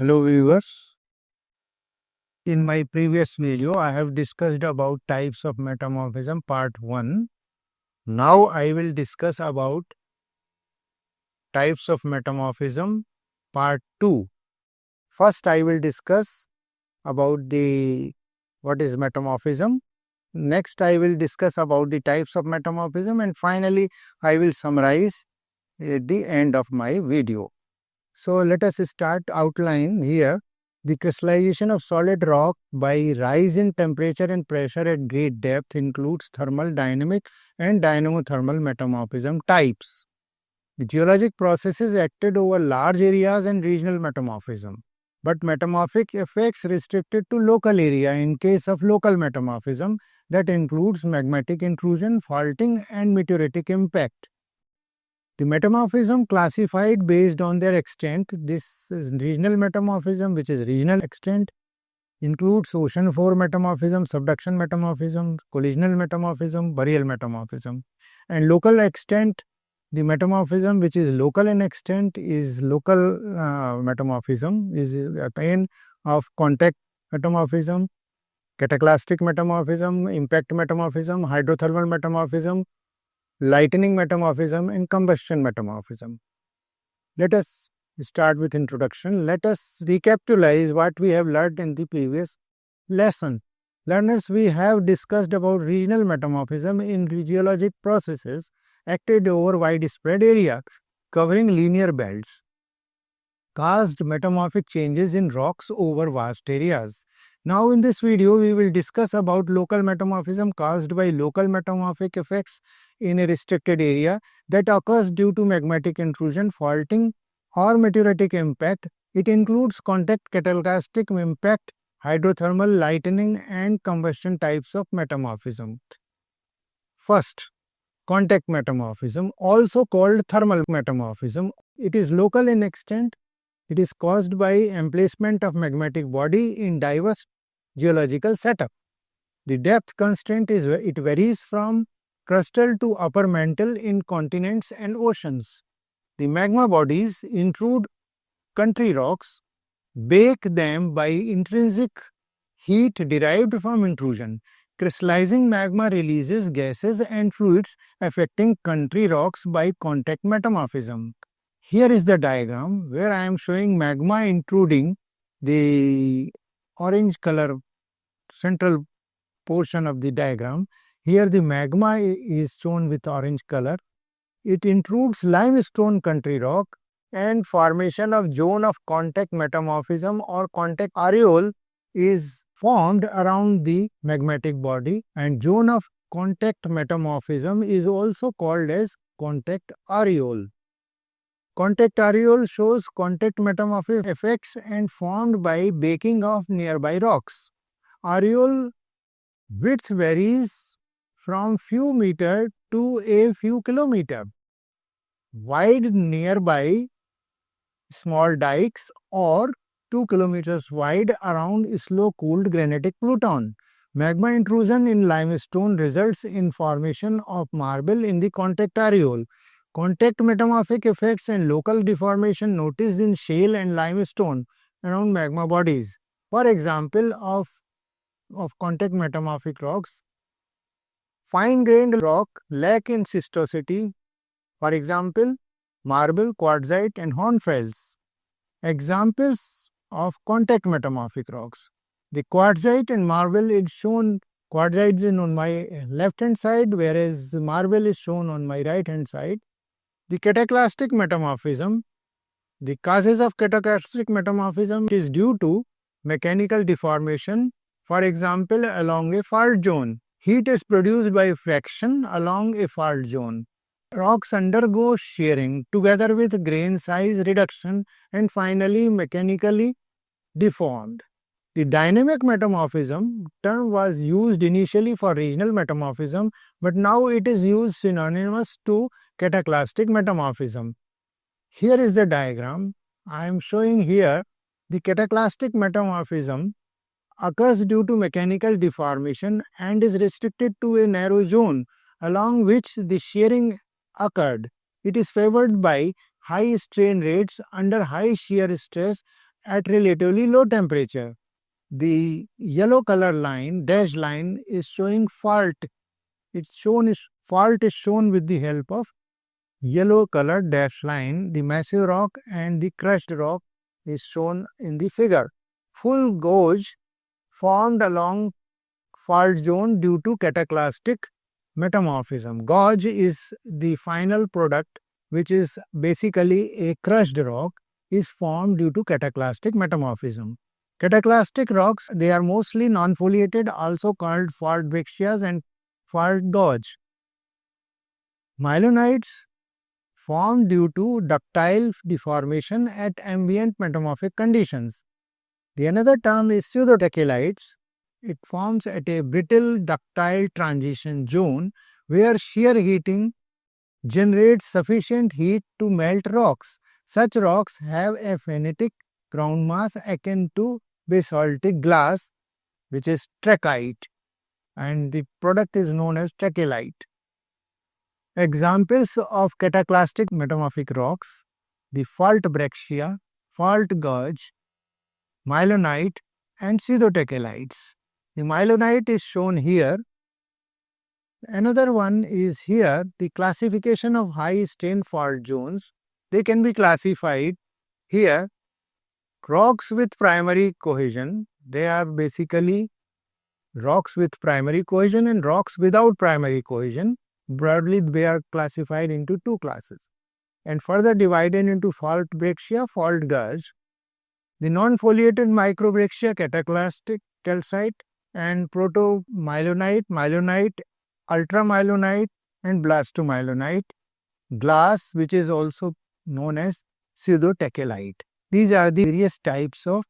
Hello viewers. In my previous video, I have discussed about types of metamorphism part 1. Now I will discuss about types of metamorphism part 2. First I will discuss about the what is metamorphism. Next I will discuss about the types of metamorphism, and finally I will summarize at the end of my video. So let us start outline here. The crystallization of solid rock by rise in temperature and pressure at great depth includes thermal, dynamic and dynamothermal metamorphism types. The geologic processes acted over large areas and regional metamorphism, but metamorphic effects restricted to local area in case of local metamorphism that includes magmatic intrusion, faulting and meteoritic impact. The metamorphism classified based on their extent. This is regional metamorphism, which is regional extent, includes ocean floor metamorphism, subduction metamorphism, collisional metamorphism, burial metamorphism. And local extent, the metamorphism which is local in extent is local metamorphism, is a kind of contact metamorphism, cataclastic metamorphism, impact metamorphism, hydrothermal metamorphism, lightning metamorphism and combustion metamorphism. Let us start with introduction. Let us recapitalize what we have learned in the previous lesson. Learners, we have discussed about regional metamorphism in geologic processes acted over widespread area covering linear belts, caused metamorphic changes in rocks over vast areas. Now in this video, we will discuss about local metamorphism caused by local metamorphic effects in a restricted area that occurs due to magmatic intrusion, faulting or meteoritic impact. It includes contact, cataclastic impact, hydrothermal, lightning and combustion types of metamorphism. First, contact metamorphism, also called thermal metamorphism. It is local in extent. It is caused by emplacement of magmatic body in diverse geological setup. The depth constraint it varies from crustal to upper mantle in continents and oceans. The magma bodies intrude country rocks, bake them by intrinsic heat derived from intrusion. Crystallizing magma releases gases and fluids affecting country rocks by contact metamorphism. Here is the diagram where I am showing magma intruding the orange color central portion of the diagram. Here the magma is shown with orange color. It intrudes limestone country rock, and formation of zone of contact metamorphism or contact areole is formed around the magmatic body, and zone of contact metamorphism is also called as contact areole. Contact areole shows contact metamorphic effects and formed by baking of nearby rocks. Areole width varies from few meter to a few kilometer. Wide nearby small dikes or 2 kilometers wide around slow-cooled granitic pluton. Magma intrusion in limestone results in formation of marble in the contact areole. Contact metamorphic effects and local deformation noticed in shale and limestone around magma bodies. For example, of contact metamorphic rocks, fine-grained rock lack in schistosity. For example, marble, quartzite and hornfels. Examples of contact metamorphic rocks. The quartzite and marble is shown. Quartzite is on my left hand side, whereas marble is shown on my right hand side. The cataclastic metamorphism. The causes of cataclastic metamorphism is due to mechanical deformation. For example, along a fault zone. Heat is produced by friction along a fault zone. Rocks undergo shearing together with grain size reduction and finally mechanically deformed. The dynamic metamorphism term was used initially for regional metamorphism, but now it is used synonymous to cataclastic metamorphism. Here is the diagram. I am showing here the cataclastic metamorphism occurs due to mechanical deformation and is restricted to a narrow zone along which the shearing occurred. It is favored by high strain rates under high shear stress at relatively low temperature. The yellow color line, dashed line, is showing fault. Fault is shown with the help of yellow colored dashed line. The massive rock and the crushed rock is shown in the figure. Full gauge formed along fault zone due to cataclastic metamorphism. Gauge is the final product, which is basically a crushed rock, is formed due to cataclastic metamorphism. Cataclastic rocks, they are mostly non-foliated, also called fault breccias and fault gauge. Myelonites form due to ductile deformation at ambient metamorphic conditions. The another term is pseudotachelites. It forms at a brittle ductile transition zone where shear heating generates sufficient heat to melt rocks. Such rocks have a phenetic ground mass akin to basaltic glass, which is trachyte, and the product is known as trachelite. Examples of cataclastic metamorphic rocks: the fault breccia, fault gauge, myelonite, and pseudotachelites. The myelonite is shown here. Another one is here, the classification of high strain fault zones. They can be classified here. Rocks with primary cohesion, they are basically rocks with primary cohesion and rocks without primary cohesion. Broadly, they are classified into two classes and further divided into fault breccia, fault gauge. The non-foliated microbrexia, cataclastic calcite, and protomyelonite, myelonite, ultramyelonite, and blastomyelonite. Glass, which is also known as pseudotachelite. These are the various types of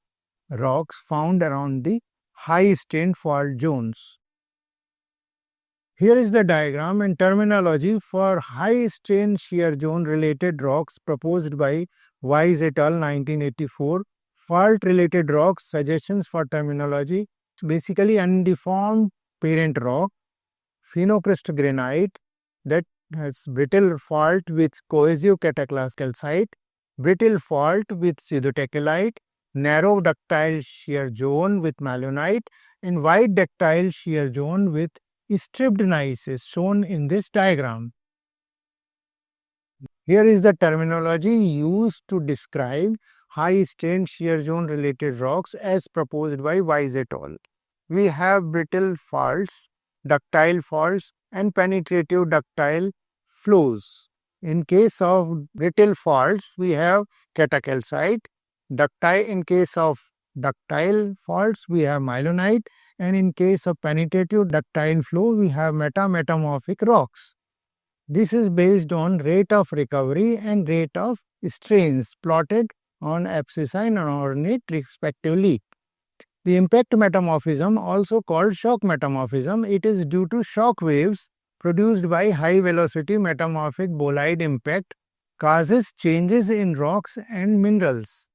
rocks found around the high-strain fault zones. Here is the diagram and terminology for high-strain shear zone-related rocks proposed by Wise et al. 1984. Fault-related rocks, suggestions for terminology: basically undeformed parent rock, phenocryst granite that has brittle fault with cohesive cataclast calcite, brittle fault with pseudotachelite, narrow ductile shear zone with myelonite, and wide ductile shear zone with stripped gneiss is shown in this diagram. Here is the terminology used to describe high-strain shear zone related rocks as proposed by Wise et al. We have brittle faults, ductile faults, and penetrative ductile flows. In case of brittle faults, we have catacalcite. In case of ductile faults, we have myelonite, and in case of penetrative ductile flow, we have metamorphic rocks. This is based on rate of recovery and rate of strains plotted on abscissa and ornate respectively. The impact metamorphism, also called shock metamorphism, it is due to shock waves produced by high velocity metamorphic bolide impact, causes changes in rocks and minerals.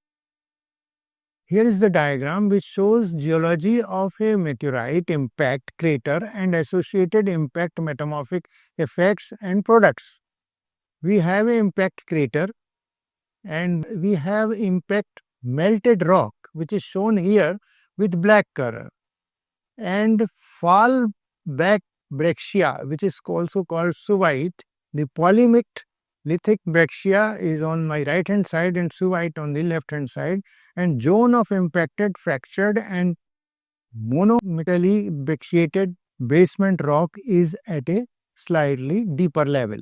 Here is the diagram which shows geology of a meteorite impact crater and associated impact metamorphic effects and products. We have an impact crater and we have impact melted rock, which is shown here with black color, and fall back breccia, which is also called suevite. The polymicted lithic breccia is on my right hand side and suevite on the left hand side, and zone of impacted fractured and monometallically brecciated basement rock is at a slightly deeper level.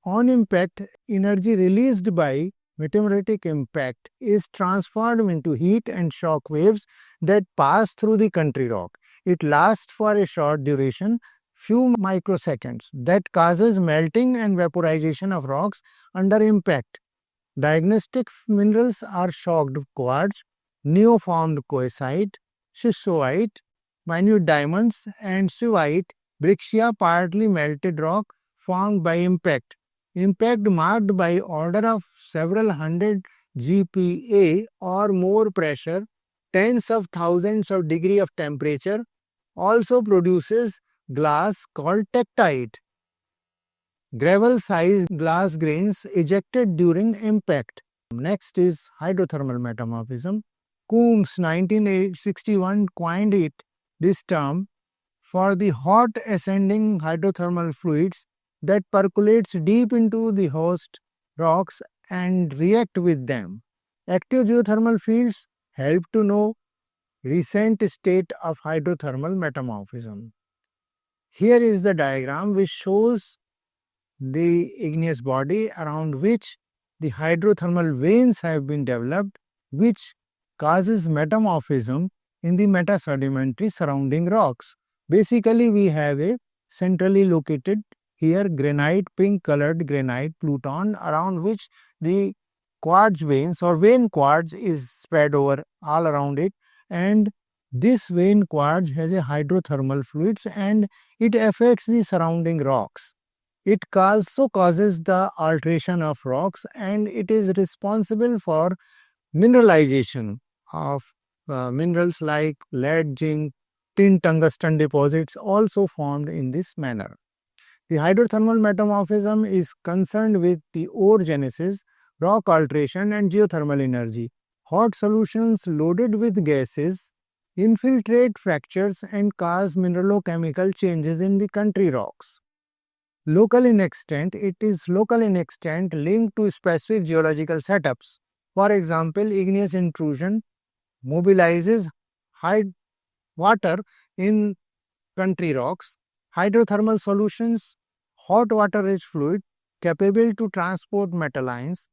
On impact, energy released by meteoritic impact is transformed into heat and shock waves that pass through the country rock. It lasts for a short duration, few microseconds, that causes melting and vaporization of rocks under impact. Diagnostic minerals are shocked quartz, neoformed coesite, schistoite, minute diamonds, and suevite breccia, partly melted rock formed by impact. Impact marked by order of several hundred GPa or more pressure, tens of thousands of degree of temperature, also produces glass called tektite. Gravel-sized glass grains ejected during impact. Next is hydrothermal metamorphism. Coombs 1961 coined this term for the hot ascending hydrothermal fluids that percolates deep into the host rocks and react with them. Active geothermal fields help to know recent state of hydrothermal metamorphism. Here is the diagram which shows the igneous body around which the hydrothermal veins have been developed, which causes metamorphism in the metasedimentary surrounding rocks. Basically, we have a centrally located here granite, pink colored granite pluton around which the quartz veins or vein quartz is spread over all around it, and this vein quartz has a hydrothermal fluids and it affects the surrounding rocks. It also causes the alteration of rocks and it is responsible for mineralization of minerals like lead, zinc, tin, tungsten deposits also formed in this manner. The hydrothermal metamorphism is concerned with the orogenesis, rock alteration and geothermal energy. Hot solutions loaded with gases infiltrate fractures and cause mineralochemical changes in the country rocks. Local in extent, it is local in extent linked to specific geological setups. For example, igneous intrusion mobilizes high water in country rocks. Hydrothermal solutions, hot water rich fluid capable to transport metal ions.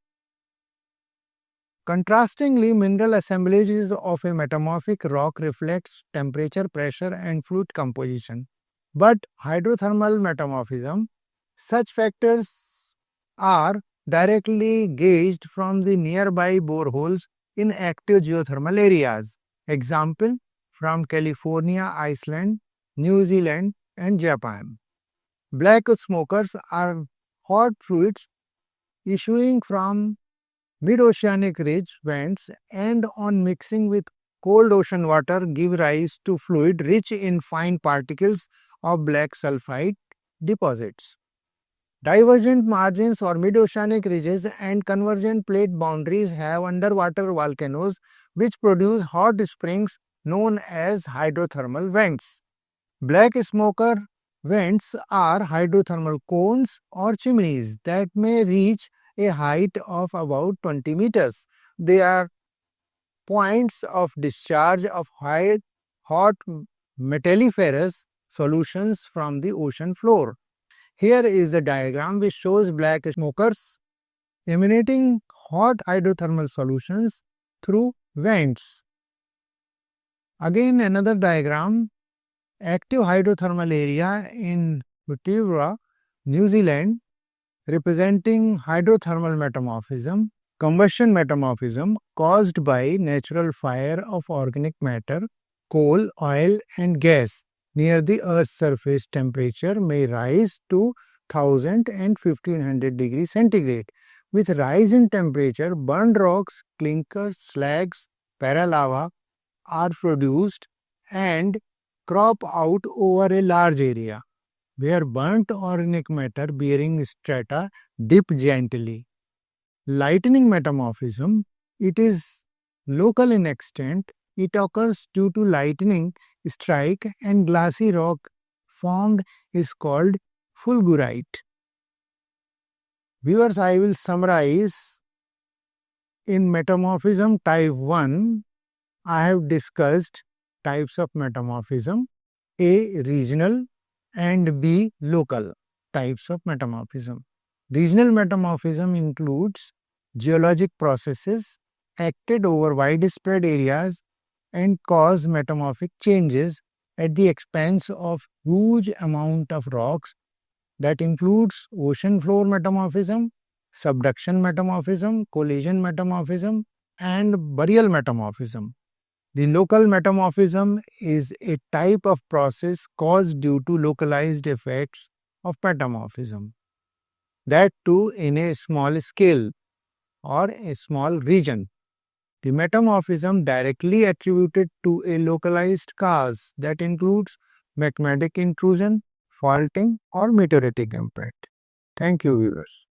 Contrastingly, mineral assemblages of a metamorphic rock reflects temperature, pressure and fluid composition. But hydrothermal metamorphism, such factors are directly gauged from the nearby boreholes in active geothermal areas. Example from California, Iceland, New Zealand and Japan. Black smokers are hot fluids issuing from mid-oceanic ridge vents and on mixing with cold ocean water give rise to fluid rich in fine particles of black sulfide deposits. Divergent margins or mid-oceanic ridges and convergent plate boundaries have underwater volcanoes which produce hot springs known as hydrothermal vents. Black smoker vents are hydrothermal cones or chimneys that may reach a height of about 20 meters. They are points of discharge of hot metalliferous solutions from the ocean floor. Here is the diagram which shows black smokers emanating hot hydrothermal solutions through vents. Again another diagram, active hydrothermal area in Rotorua, New Zealand, representing hydrothermal metamorphism, combustion metamorphism caused by natural fire of organic matter, coal, oil and gas near the Earth's surface. Temperature may rise to 1000 and 1500 degrees centigrade. With rise in temperature, burned rocks, clinkers, slags, paralava are produced and crop out over a large area, where burnt organic matter bearing strata dip gently. Lightning metamorphism, it is local in extent. It occurs due to lightning strike and glassy rock formed is called fulgurite. Viewers, I will summarize. In metamorphism type 1, I have discussed types of metamorphism, A. Regional and B. Local types of metamorphism. Regional metamorphism includes geologic processes acted over widespread areas and cause metamorphic changes at the expense of huge amount of rocks. That includes ocean floor metamorphism, subduction metamorphism, collision metamorphism and burial metamorphism. The local metamorphism is a type of process caused due to localized effects of metamorphism, that too in a small scale or a small region. The metamorphism directly attributed to a localized cause that includes magmatic intrusion, faulting or meteoritic impact. Thank you, viewers.